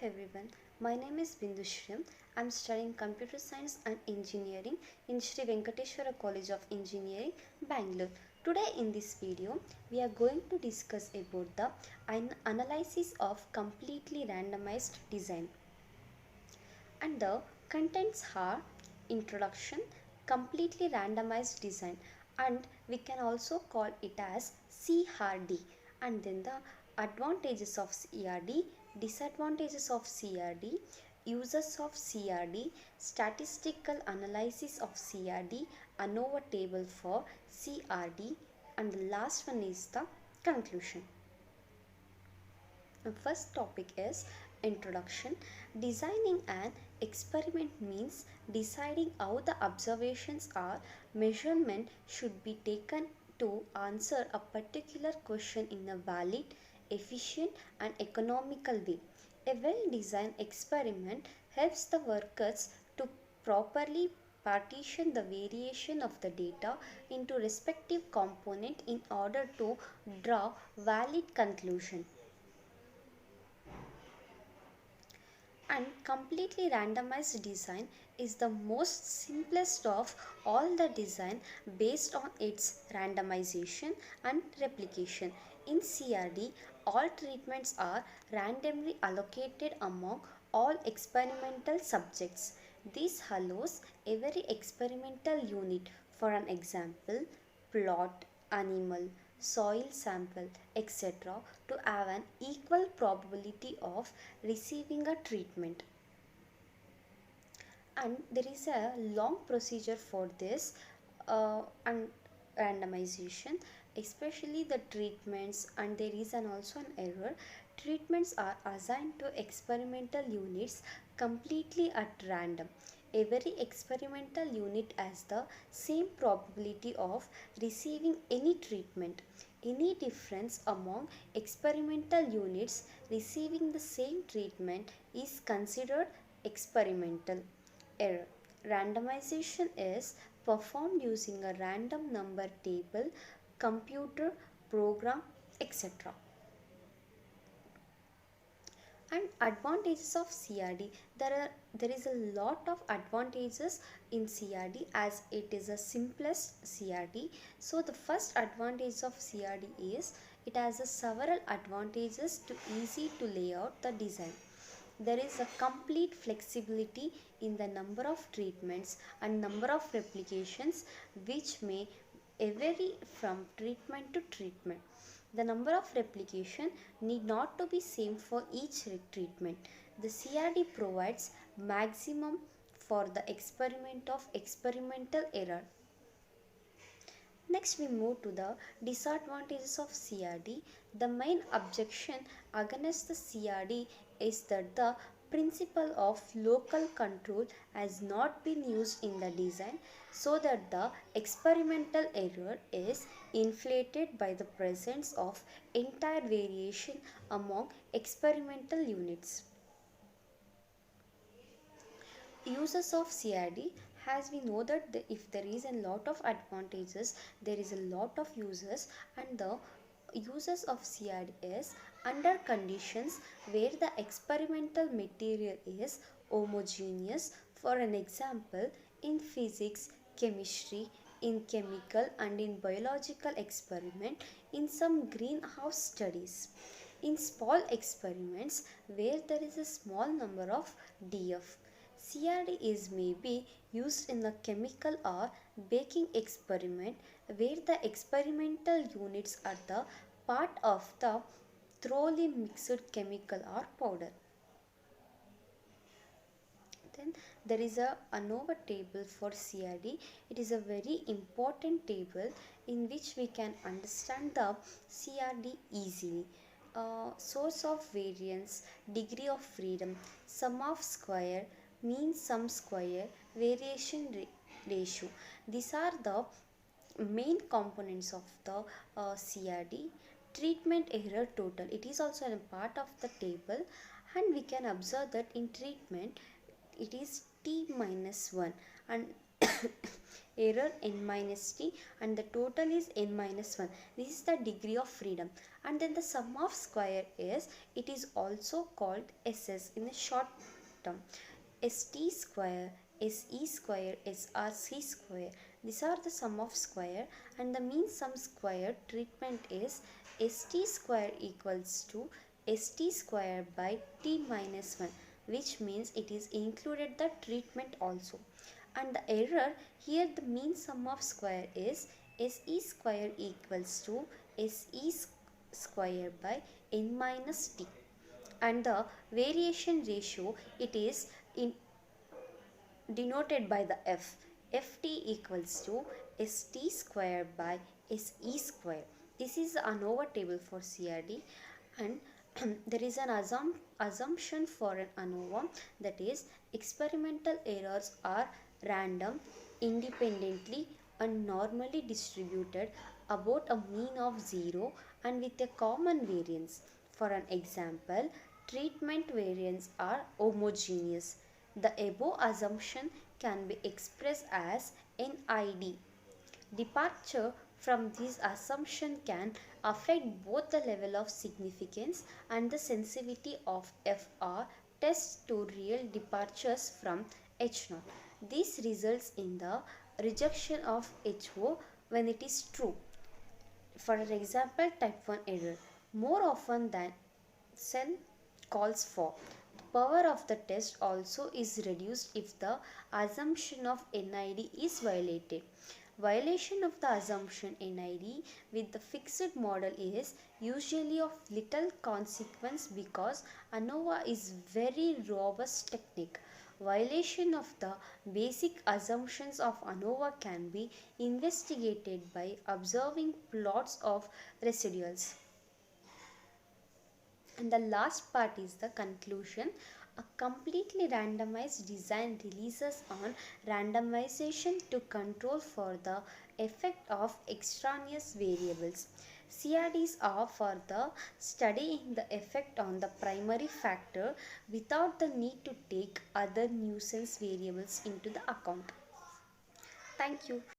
everyone, my name is Bindu Shrim. I am studying Computer Science and Engineering in Sri Venkateshwara College of Engineering, Bangalore. Today in this video, we are going to discuss about the analysis of completely randomized design. And the contents are introduction, completely randomized design, and we can also call it as CRD, and then the advantages of CRD, disadvantages of CRD, uses of CRD, statistical analysis of CRD, ANOVA table for CRD, and the last one is the conclusion. The first topic is introduction. Designing an experiment means deciding how the observations or measurement should be taken to answer a particular question in a valid, efficient and economical way. A well-designed experiment helps the workers to properly partition the variation of the data into respective components in order to draw valid conclusion. And completely randomized design is the most simplest of all the design based on its randomization and replication. In CRD, all treatments are randomly allocated among all experimental subjects. This allows every experimental unit, for an example, plot, animal, soil sample, etc., to have an equal probability of receiving a treatment. And there is a long procedure for this and randomization, especially the treatments, and there is also an error. Treatments are assigned to experimental units completely at random. Every experimental unit has the same probability of receiving any treatment. Any difference among experimental units receiving the same treatment is considered experimental error. Randomization is performed using a random number table, computer program, etc. And advantages of CRD, there is a lot of advantages in CRD as it is the simplest CRD. So the first advantage of CRD is it has several advantages to easy to lay out the design. There is a complete flexibility in the number of treatments and number of replications, which may vary from treatment to treatment. The number of replication need not to be same for each treatment. The CRD provides maximum for the experiment of experimental error. Next, we move to the disadvantages of CRD. The main objection against the CRD is that the principle of local control has not been used in the design, so that the experimental error is inflated by the presence of entire variation among experimental units. Uses of CRD, as we know that if there is a lot of advantages, there is a lot of uses, and the uses of CRD is under conditions where the experimental material is homogeneous. For an example, in physics, chemistry, in chemical and in biological experiment, in some greenhouse studies, in small experiments where there is a small number of DF. CRD is maybe used in a chemical or baking experiment where the experimental units are the part of the thoroughly mixed chemical or powder. Then there is a ANOVA table for CRD. It is a very important table in which we can understand the CRD easily. Source of variance, degree of freedom, sum of square, mean sum square, variation ratio. These are the main components of the CRD. Treatment error total, it is also a part of the table, and we can observe that in treatment it is T minus 1, and error n minus t, and the total is n minus 1. This is the degree of freedom. And then the sum of square is, it is also called SS in the short term. St square, Se square, Src square. These are the sum of square, and the mean sum square treatment is St square equals to St square by t minus 1, which means it is included the treatment also. And the error here, the mean sum of square is Se square equals to Se square by n minus t, and the variation ratio, it is in denoted by the f. Ft equals to St square by Se square. This is the ANOVA table for CRD, and there is an assumption for an ANOVA, that is experimental errors are random, independently and normally distributed about a mean of 0 and with a common variance. For an example, treatment variance are homogeneous. The above assumption can be expressed as NID. Departure from this assumption can affect both the level of significance and the sensitivity of FR tests to real departures from H0. This results in the rejection of HO when it is true. For example, type 1 error. More often than cell calls for. The power of the test also is reduced if the assumption of NID is violated. Violation of the assumption NID with the fixed model is usually of little consequence because ANOVA is very robust technique. Violation of the basic assumptions of ANOVA can be investigated by observing plots of residuals. And the last part is the conclusion. A completely randomized design releases on randomization to control for the effect of extraneous variables. CRDs are for the studying the effect on the primary factor without the need to take other nuisance variables into the account. Thank you.